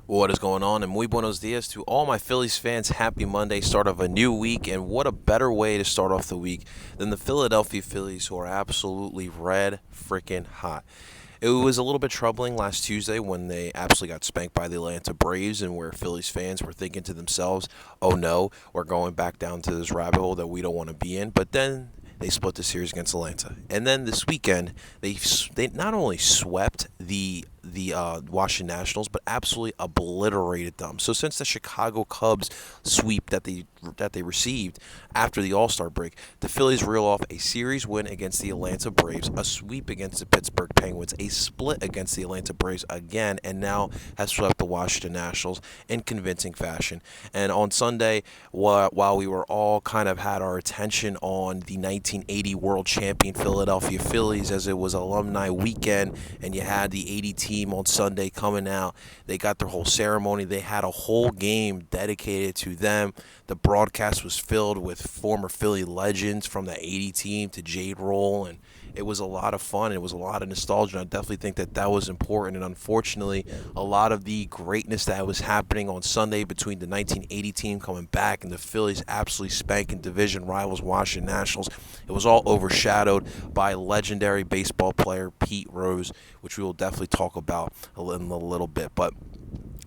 What is going on? And muy buenos dias to all my Phillies fans. Happy Monday, start of a new week. And what a better way to start off the week than the Philadelphia Phillies, who are absolutely red freaking hot. It was a little bit troubling last Tuesday when they absolutely got spanked by the Atlanta Braves, and where Phillies fans were thinking to themselves, oh no, we're going back down to this rabbit hole that we don't want to be in. But then they split the series against Atlanta. And then this weekend, they not only swept the Washington Nationals, but absolutely obliterated them. So since the Chicago Cubs sweep that they received after the All Star break, the Phillies reel off a series win against the Atlanta Braves, a sweep against the Pittsburgh Penguins, a split against the Atlanta Braves again, and now has swept the Washington Nationals in convincing fashion. And on Sunday, while we were all kind of had our attention on the 1980 World Champion Philadelphia Phillies, as it was alumni weekend, and you had the 80 team on Sunday coming out. They got their whole ceremony. They had a whole game dedicated to them. The broadcast was filled with former Philly legends from the 80 team to Jade Roll, and it was a lot of fun. It was a lot of nostalgia. And I definitely think that was important. And unfortunately, a lot of the greatness that was happening on Sunday between the 1980 team coming back and the Phillies absolutely spanking division rivals Washington Nationals, it was all overshadowed by legendary baseball player Pete Rose, which we will definitely talk about in a little bit. But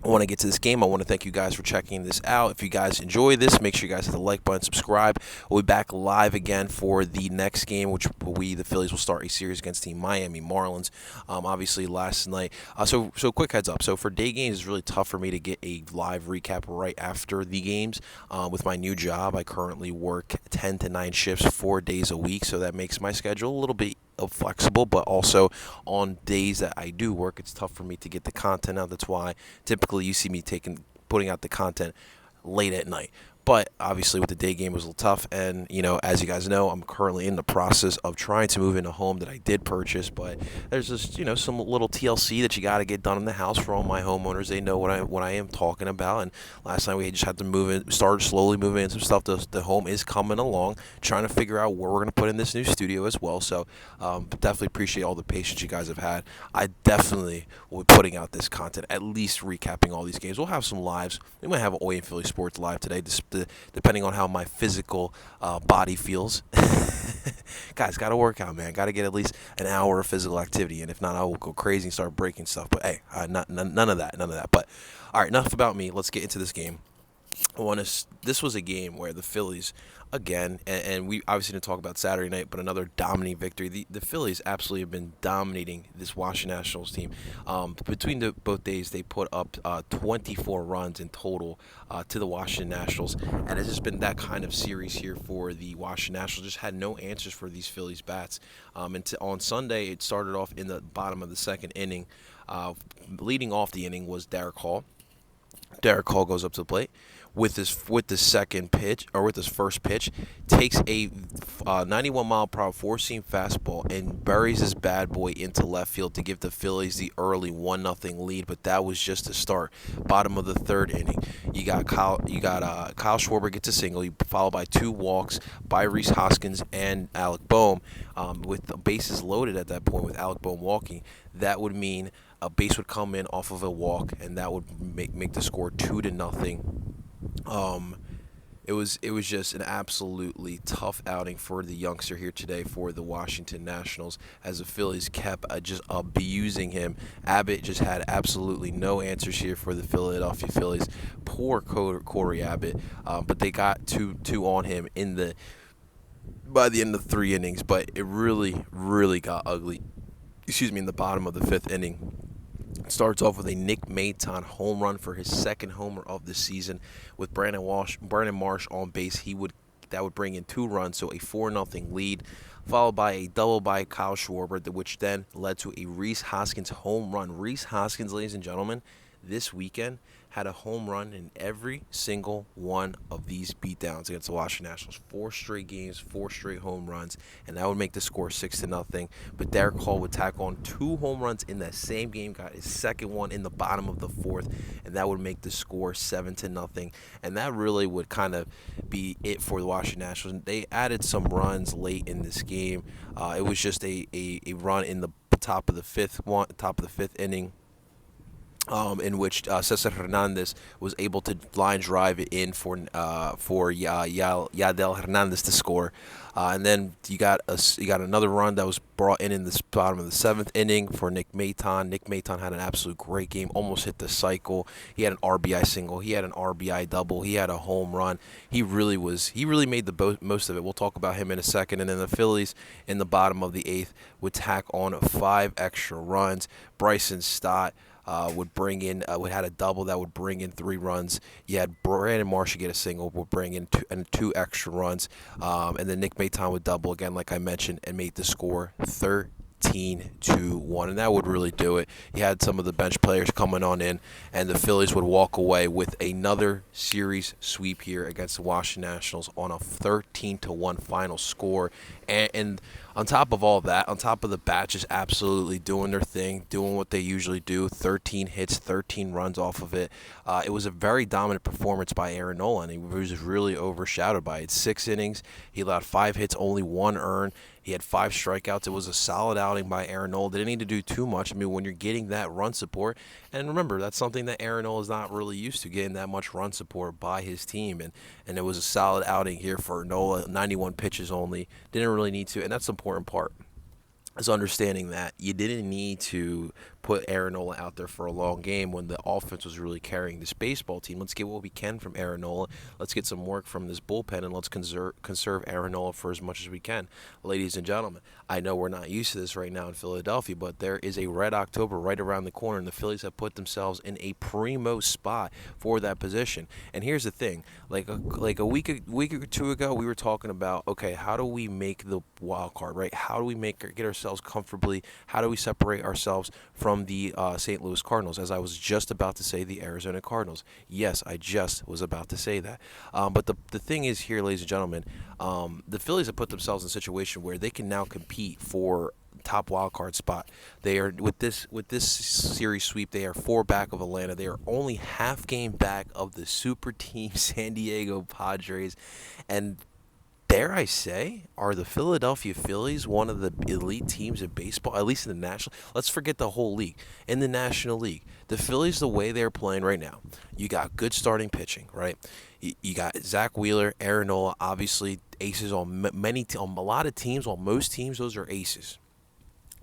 I want to get to this game. I want to thank you guys for checking this out. If you guys enjoy this, make sure you guys hit the like button, subscribe. We'll be back live again for the next game, which the Phillies will start a series against the Miami Marlins. Obviously, last night. So quick heads up. So for day games, it's really tough for me to get a live recap right after the games. With my new job, I currently work 10 to 9 shifts, 4 days a week. So that makes my schedule a little bit flexible, but also on days that I do work, it's tough for me to get the content out. That's why typically you see me putting out the content late at night. But obviously, with the day game, it was a little tough. And, as you guys know, I'm currently in the process of trying to move in a home that I did purchase. But there's just, some little TLC that you got to get done in the house for all my homeowners. They know what I am talking about. And last night, we just had to start slowly moving in some stuff. The home is coming along, trying to figure out where we're going to put in this new studio as well. So definitely appreciate all the patience you guys have had. I definitely will be putting out this content, at least recapping all these games. We'll have some lives. We might have an Oi and Philly Sports live today, depending on how my physical body feels. Guys, got to work out, man. Got to get at least an hour of physical activity, and if not, I will go crazy and start breaking stuff. But hey, none of that, none of that. But all right, enough about me. Let's get into this game. This was a game where the Phillies, again, and we obviously didn't talk about Saturday night, but another dominating victory. The Phillies absolutely have been dominating this Washington Nationals team. Between both days, they put up 24 runs in total to the Washington Nationals, and it's just been that kind of series here for the Washington Nationals. Just had no answers for these Phillies bats. On Sunday, it started off in the bottom of the second inning. Leading off the inning was Derek Hall. Derek Hall goes up to the plate with the second pitch, or with his first pitch, takes a 91 mile per hour four seam fastball and buries his bad boy into left field to give the Phillies the early 1-0 lead. But that was just the start. Bottom of the third inning, you got Kyle Schwarber gets a single, followed by 2 walks by Rhys Hoskins and Alec Boehm, with the bases loaded at that point with Alec Boehm walking. That would mean a base would come in off of a walk, and that would make the score 2-0. Um, it was just an absolutely tough outing for the youngster here today for the Washington Nationals, as the Phillies kept just abusing him. Abbott just had absolutely no answers here for the Philadelphia Phillies. Poor Corey Abbott, but they got two on him by the end of 3 innings. But it really, really got ugly. In the bottom of the 5th inning. Starts off with a Nick Maton home run for his second homer of the season. With Brandon Marsh on base, that would bring in 2 runs, so a 4-0 lead, followed by a double by Kyle Schwarber, which then led to a Rhys Hoskins home run. Rhys Hoskins, ladies and gentlemen, this weekend had a home run in every single one of these beatdowns against the Washington Nationals. 4 straight games, 4 straight home runs, and that would make the score 6-0. But Derek Hall would tack on 2 home runs in that same game, got his second one in the bottom of the 4th, and that would make the score 7-0. And that really would kind of be it for the Washington Nationals. They added some runs late in this game. It was just a run in the top of the fifth inning. in which Cesar Hernandez was able to line drive it in for Yadel Hernandez to score, and then you got another run that was brought in the bottom of the seventh inning for Nick Maton. Nick Maton had an absolute great game, almost hit the cycle. He had an RBI single, he had an RBI double, he had a home run. He really made the most of it. We'll talk about him in a second, and then the Phillies in the bottom of the eighth would tack on 5 extra runs. Bryson Stott would bring in would had a double that would bring in 3 runs. You had Brandon Marshall get a single, would bring in two extra runs, and then Nick Maton would double again, like I mentioned, and made the score 13-1, and that would really do it. You had some of the bench players coming on in, and the Phillies would walk away with another series sweep here against the Washington Nationals on a 13-1 final score, and on top of all that, on top of the bat just absolutely doing their thing, doing what they usually do, 13 hits, 13 runs off of it. It was a very dominant performance by Aaron Nola, and he was really overshadowed by it. 6 innings, he allowed 5 hits, only 1 earned. He had 5 strikeouts. It was a solid outing by Aaron Nola. They didn't need to do too much. I mean, when you're getting that run support, and remember, that's something that Aaron Nola is not really used to, getting that much run support by his team. And it was a solid outing here for Nola, 91 pitches only. Didn't really need to, and that's the important part, is understanding that you didn't need to put Aaron Nola out there for a long game when the offense was really carrying this baseball team. Let's get what we can from Aaron Nola. Let's get some work from this bullpen, and let's conserve Aaron Nola for as much as we can. Ladies and gentlemen, I know we're not used to this right now in Philadelphia, but there is a red October right around the corner, and the Phillies have put themselves in a primo spot for that position. And here's the thing, like a week or two ago, we were talking about, okay, how do we make the wild card, right? How do we get ourselves comfortably? How do we separate ourselves from the St. Louis Cardinals? As I was just about to say, the Arizona Cardinals. Yes, I just was about to say that. But the thing is here, ladies and gentlemen, the Phillies have put themselves in a situation where they can now compete for top wild card spot. They are with this series sweep. They are 4 back of Atlanta. They are only half game back of the super team San Diego Padres, and dare I say, are the Philadelphia Phillies one of the elite teams in baseball, at least in the national? Let's forget the whole league. In the National League, the Phillies, the way they're playing right now, you got good starting pitching, right? You got Zach Wheeler, Aaron Nola, obviously aces on on a lot of teams. On most teams, those are aces.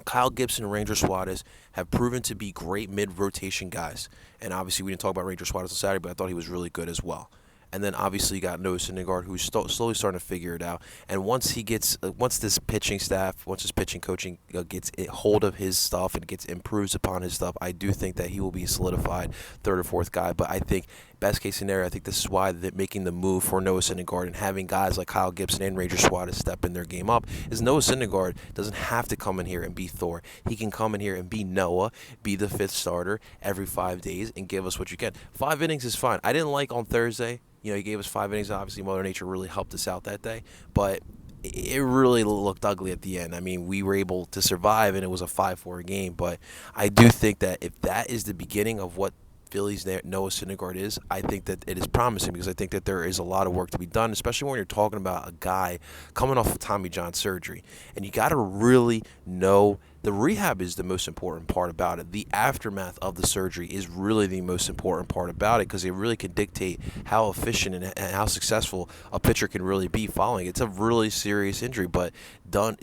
Kyle Gibson and Ranger Suarez have proven to be great mid-rotation guys. And obviously, we didn't talk about Ranger Suarez on Saturday, but I thought he was really good as well. And then obviously you got Noah Syndergaard, who's slowly starting to figure it out. And once this pitching staff, once his pitching coaching gets hold of his stuff and improves upon his stuff, I do think that he will be a solidified third or fourth guy. But I think best case scenario, I think this is why they're making the move for Noah Syndergaard and having guys like Kyle Gibson and Ranger Suarez step in their game up. Is Noah Syndergaard doesn't have to come in here and be Thor. He can come in here and be Noah, be the 5th starter every 5 days, and give us what you can. 5 innings is fine. I didn't like on Thursday. He gave us 5 innings. Obviously, Mother Nature really helped us out that day. But it really looked ugly at the end. I mean, we were able to survive, and it was a 5-4 game. But I do think that if that is the beginning of what Phillies Noah Syndergaard is, I think that it is promising, because I think that there is a lot of work to be done, especially when you're talking about a guy coming off of Tommy John surgery. And you got to really know the rehab is the most important part about it. The aftermath of the surgery is really the most important part about it, because it really can dictate how efficient and how successful a pitcher can really be following. It's a really serious injury, but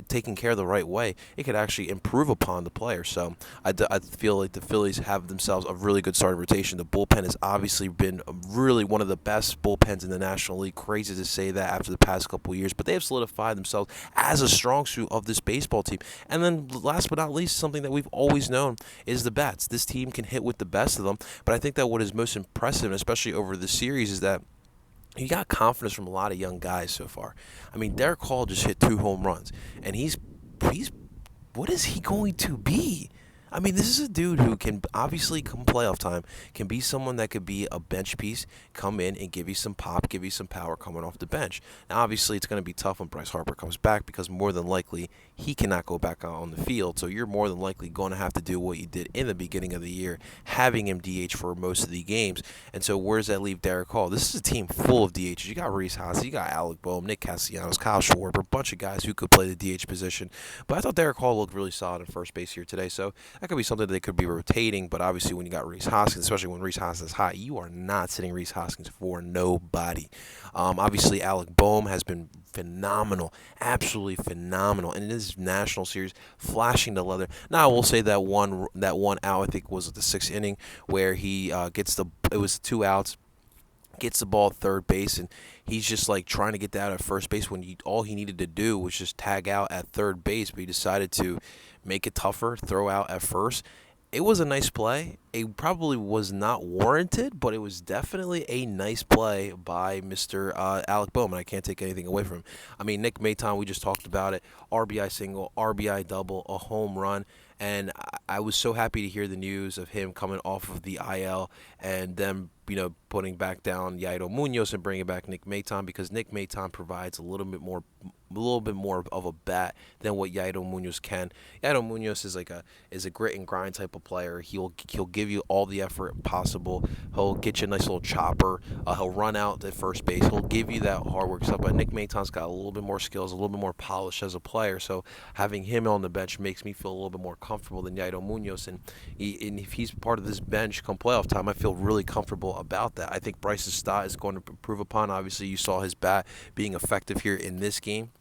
taken care of the right way, it could actually improve upon the player. So I feel like the Phillies have themselves a really good starting rotation. The bullpen has obviously been really one of the best bullpens in the National League. Crazy to say that after the past couple of years, but they have solidified themselves as a strong suit of this baseball team. And then last but not least, something that we've always known is the bats. This team can hit with the best of them, but I think that what is most impressive, especially over the series, is that you got confidence from a lot of young guys so far. I mean, Derek Hall just hit 2 home runs, and he's what is he going to be? I mean, this is a dude who can obviously, come playoff time, can be someone that could be a bench piece, come in and give you some pop, give you some power coming off the bench. Now, obviously, it's going to be tough when Bryce Harper comes back, because more than likely he cannot go back out on the field. So you're more than likely going to have to do what you did in the beginning of the year, having him DH for most of the games. And so where does that leave Derek Hall? This is a team full of DHs. You got Reese Haas, you got Alec Boehm, Nick Castellanos, Kyle Schwarber, a bunch of guys who could play the DH position. But I thought Derek Hall looked really solid at first base here today. So That could be something that they could be rotating, but obviously when you got Rhys Hoskins, especially when Rhys Hoskins is hot, you are not sitting Rhys Hoskins for nobody. Obviously, Alec Boehm has been phenomenal, absolutely phenomenal, and in this national series, flashing the leather. Now, I will say that one out, I think was the sixth inning, where he gets the it was 2 outs, gets the ball at third base, and he's just like trying to get that out at first base when all he needed to do was just tag out at third base, but he decided to make it tougher, throw out at first. It was a nice play. It probably was not warranted, but it was definitely a nice play by Mr. Alec Bowman. I can't take anything away from him. I mean, Nick Maton, we just talked about it. RBI single, RBI double, a home run. And I was so happy to hear the news of him coming off of the IL and them, putting back down Yairo Munoz and bringing back Nick Maton, because Nick Maton provides a little bit more of a bat than what Yairo Munoz can. Yairo Munoz is a grit and grind type of player. He'll give you all the effort possible. He'll get you a nice little chopper. He'll run out at first base. He'll give you that hard work stuff. But Nick Maton's got a little bit more skills, a little bit more polish as a player. So having him on the bench makes me feel a little bit more comfortable than Yairo Munoz. And if he's part of this bench come playoff time, I feel really comfortable about that. I think Bryce's stat is going to improve upon. Obviously, you saw his bat being effective here in this game,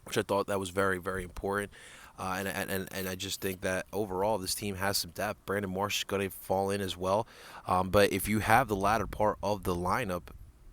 which I thought that was very, very important. And I just think that overall this team has some depth. Brandon Marsh is going to fall in as well. But if you have the latter part of the lineup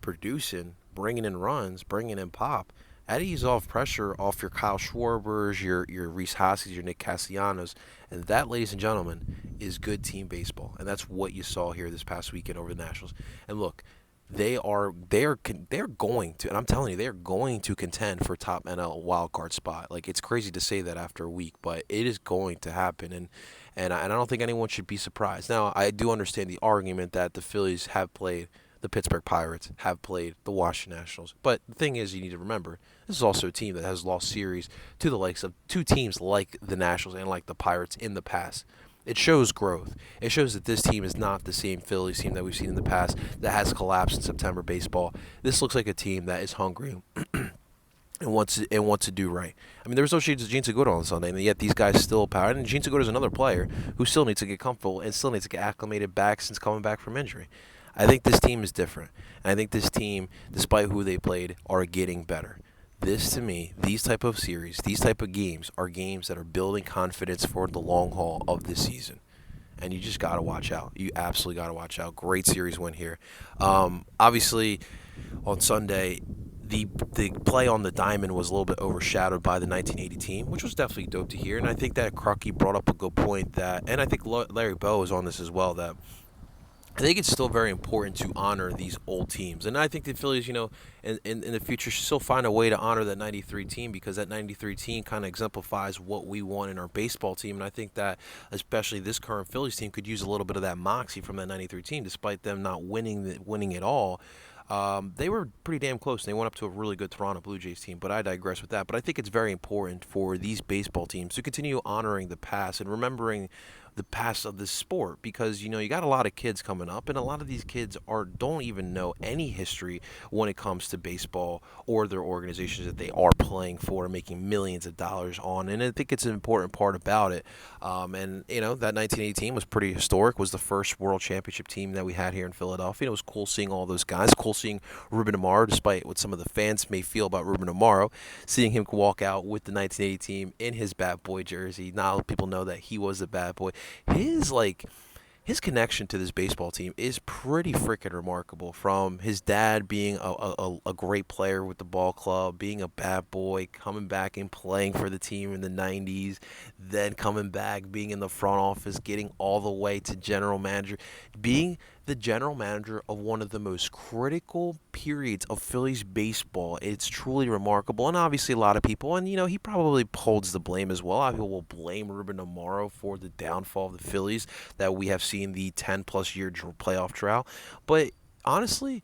producing, bringing in runs, bringing in pop, that ease off pressure off your Kyle Schwarbers, your Rhys Hoskins, your Nick Castellanos. And that, ladies and gentlemen, is good team baseball. And that's what you saw here this past weekend over the Nationals. And look, they're going to, and I'm telling you, they're going to contend for top NL wild card spot. Like, it's crazy to say that after a week, but it is going to happen, and I don't think anyone should be surprised. Now, I do understand the argument that the Phillies have played the Pittsburgh Pirates, have played the Washington Nationals, but the thing is, you need to remember, this is also a team that has lost series to the likes of two teams like the Nationals and like the Pirates in the past. It shows growth. It shows that this team is not the same Phillies team that we've seen in the past that has collapsed in September baseball. This looks like a team that is hungry and wants to do right. I mean, there was no shades of Gene Segura on Sunday, and yet these guys still power. And Gene Segura is another player who still needs to get comfortable and still needs to get acclimated back since coming back from injury. I think this team is different. And I think this team, despite who they played, are getting better. This, to me, these type of series, these type of games are games that are building confidence for the long haul of this season. And you just got to watch out. You absolutely got to watch out. Great series win here. Obviously, on Sunday, the play on the diamond was a little bit overshadowed by the 1980 team, which was definitely dope to hear. And I think that Crucky brought up a good point that, and I think Larry Bow is on this as well, that I think it's still very important to honor these old teams. And I think the Phillies, in the future should still find a way to honor that 93 team, because that 93 team kind of exemplifies what we want in our baseball team. And I think that especially this current Phillies team could use a little bit of that moxie from that 93 team, despite them not winning it all. They were pretty damn close. And they went up to a really good Toronto Blue Jays team, but I digress with that. But I think it's very important for these baseball teams to continue honoring the past and remembering the past of this sport, because you got a lot of kids coming up, and a lot of these kids don't even know any history when it comes to baseball or their organizations that they are playing for, making millions of dollars on. And I think it's an important part about it. And that 1980 team was pretty historic. Was the first World Championship team that we had here in Philadelphia. It was cool seeing all those guys. Cool seeing Ruben Amaro, despite what some of the fans may feel about Ruben Amaro, seeing him walk out with the 1980 team in his Bat Boy jersey. Now people know that he was a Bat Boy. His connection to this baseball team is pretty freaking remarkable. From his dad being a great player with the ball club, being a bad boy, coming back and playing for the team in the 90s, then coming back, being in the front office, getting all the way to general manager, being the general manager of one of the most critical periods of Phillies baseball. It's truly remarkable. And obviously a lot of people, and he probably holds the blame as well. A lot of people will blame Ruben Amaro for the downfall of the Phillies that we have seen the 10-plus year playoff drought. But honestly,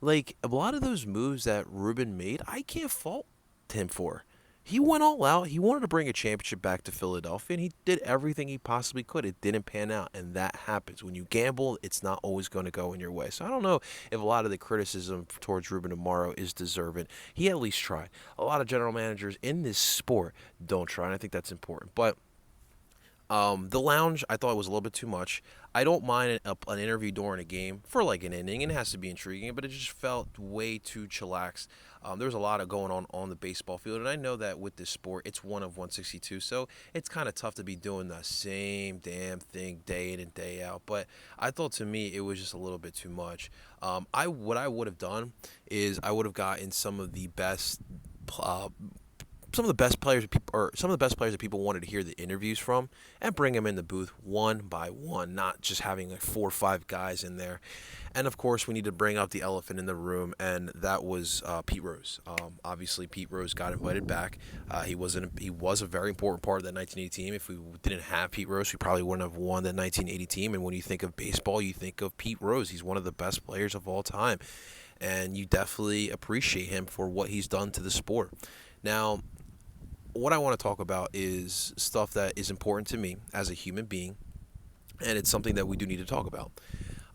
like, a lot of those moves that Ruben made, I can't fault him for. He went all out. He wanted to bring a championship back to Philadelphia, and he did everything he possibly could. It didn't pan out, and that happens. When you gamble, it's not always going to go in your way. So I don't know if a lot of the criticism towards Ruben Amaro is deserving. He at least tried. A lot of general managers in this sport don't try, and I think that's important. But The lounge, I thought was a little bit too much. I don't mind an interview during a game for like an inning, and it has to be intriguing, but it just felt way too chillaxed. There was a lot of going on the baseball field, and I know that with this sport, it's one of 162, so it's kind of tough to be doing the same damn thing day in and day out. But I thought to me it was just a little bit too much. I what I would have done is I would have gotten uh, some of the best players or some of the best players that people wanted to hear the interviews from and bring them in the booth one by one, not just having like 4 or 5 guys in there. And of course, we need to bring up the elephant in the room, and that was Pete Rose. Obviously, Pete Rose got invited back. He was a very important part of that 1980 team. If we didn't have Pete Rose, we probably wouldn't have won that 1980 team. And when you think of baseball, you think of Pete Rose. He's one of the best players of all time, and you definitely appreciate him for what he's done to the sport. Now, what I want to talk about is stuff that is important to me as a human being, and it's something that we do need to talk about.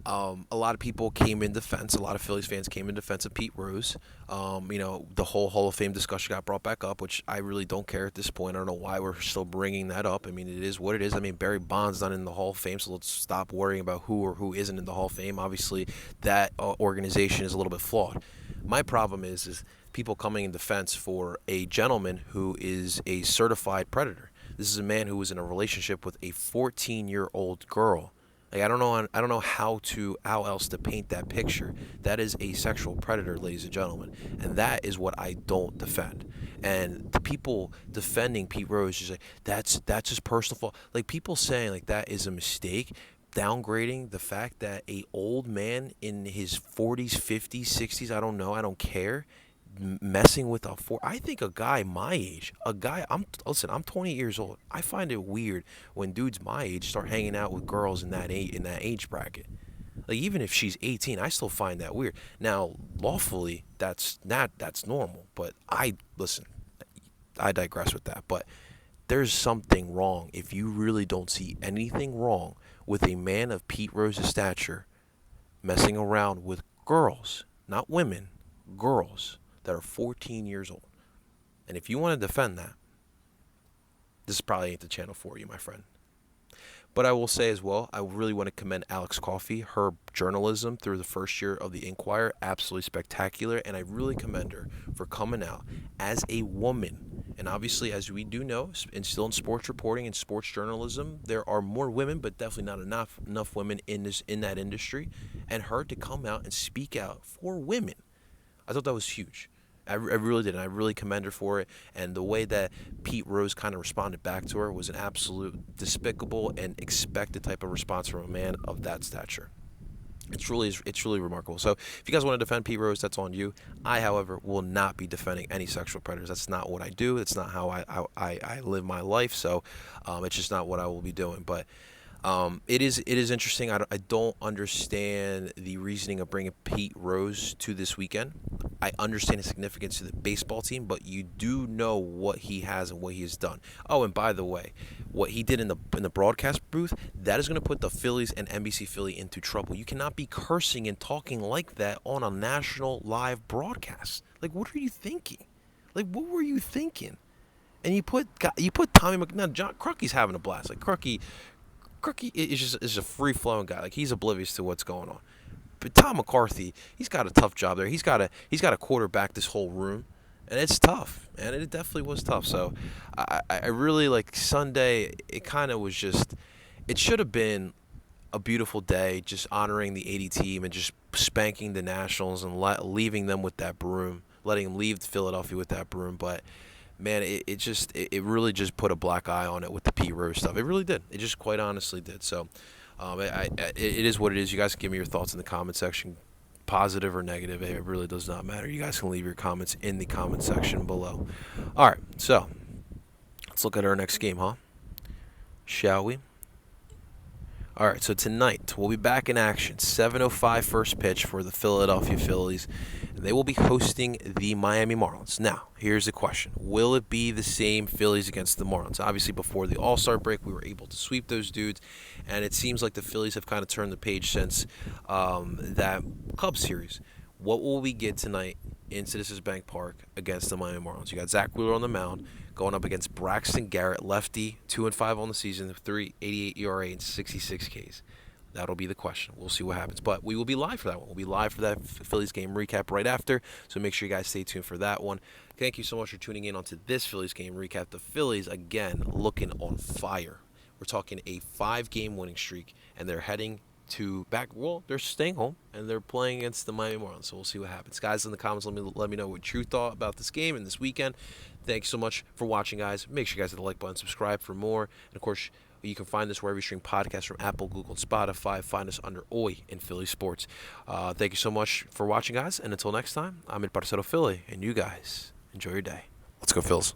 A lot of people came in defense. A lot of Phillies fans came in defense of Pete Rose. The whole Hall of Fame discussion got brought back up, which I really don't care at this point. I don't know why we're still bringing that up. I mean, it is what it is. I mean, Barry Bonds not in the Hall of Fame, so let's stop worrying about who or who isn't in the Hall of Fame. Obviously, that organization is a little bit flawed. My problem is people coming in defense for a gentleman who is a certified predator. This is a man who was in a relationship with a 14-year-old girl. Like, I don't know how else to paint that picture. That is a sexual predator, ladies and gentlemen, and that is what I don't defend. And the people defending Pete Rose just like that's his personal fault. Like, people saying like that is a mistake, downgrading the fact that a old man in his 40s, 50s, 60s, I don't know, I don't care, messing with a four. I think a guy my age, I'm 20 years old. I find it weird when dudes my age start hanging out with girls in that age bracket. Like, even if she's 18, I still find that weird. Now, lawfully, that's normal. But I digress with that. But there's something wrong if you really don't see anything wrong with a man of Pete Rose's stature messing around with girls, not women, girls that are 14 years old. And if you want to defend that, this probably ain't the channel for you, my friend. But I will say as well, I really want to commend Alex Coffey. Her journalism through the first year of the Inquirer, absolutely spectacular. And I really commend her for coming out as a woman. And obviously, as we do know, and still in sports reporting and sports journalism, there are more women, but definitely not enough women in that industry. And her to come out and speak out for women, I thought that was huge. I really did, and I really commend her for it. And the way that Pete Rose kind of responded back to her was an absolute despicable and expected type of response from a man of that stature. It's really remarkable. So if you guys want to defend Pete Rose, that's on you. I, however, will not be defending any sexual predators. That's not what I do. It's not how I live my life. So it's just not what I will be doing. But it is interesting. I don't understand the reasoning of bringing Pete Rose to this weekend. I understand his significance to the baseball team, but you do know what he has and what he has done. Oh, and by the way, what he did in the broadcast booth, that is going to put the Phillies and NBC Philly into trouble. You cannot be cursing and talking like that on a national live broadcast. Like, what are you thinking? Like, what were you thinking? And you put Tommy McNabb. John Crucky's having a blast. Like, Crucky is a free flowing guy. Like, he's oblivious to what's going on. But Tom McCarthy, he's got a tough job there. He's got to quarterback this whole room, and it's tough. And it definitely was tough. So I really like Sunday. It kind of was just. It should have been a beautiful day, just honoring the 80 team and just spanking the Nationals and leaving them with that broom, letting them leave Philadelphia with that broom. But man, it really just put a black eye on it with the Pete Rose stuff. It really did. It just quite honestly did. So it is what it is. You guys can give me your thoughts in the comment section, positive or negative. It really does not matter. You guys can leave your comments in the comment section below. All right, so let's look at our next game, huh? Shall we? All right, so tonight we'll be back in action. 7:05 first pitch for the Philadelphia Phillies, and they will be hosting the Miami Marlins. Now, here's the question. Will it be the same Phillies against the Marlins? Obviously, before the All-Star break, we were able to sweep those dudes, and it seems like the Phillies have kind of turned the page since that Cubs series. What will we get tonight in Citizens Bank Park against the Miami Marlins. You got Zach Wheeler on the mound going up against Braxton Garrett, lefty, 2-5 on the season, 3.88 ERA and 66 Ks. That'll be the question. We'll see what happens. But we will be live for that one. We'll be live for that Phillies game recap right after. So make sure you guys stay tuned for that one. Thank you so much for tuning in onto this Phillies game recap. The Phillies, again, looking on fire. We're talking a 5-game winning streak, and they're heading to they're staying home, and they're playing against the Miami Marlins. So we'll see what happens. Guys, in the comments, let me know what you thought about this game and this weekend. Thanks so much for watching, guys. Make sure you guys hit the like button, subscribe for more. And, of course, you can find this wherever you stream podcasts from Apple, Google, and Spotify. Find us under OI in Philly Sports. Thank you so much for watching, guys. And until next time, I'm Parcero Philly, and you guys enjoy your day. Let's go, Phils.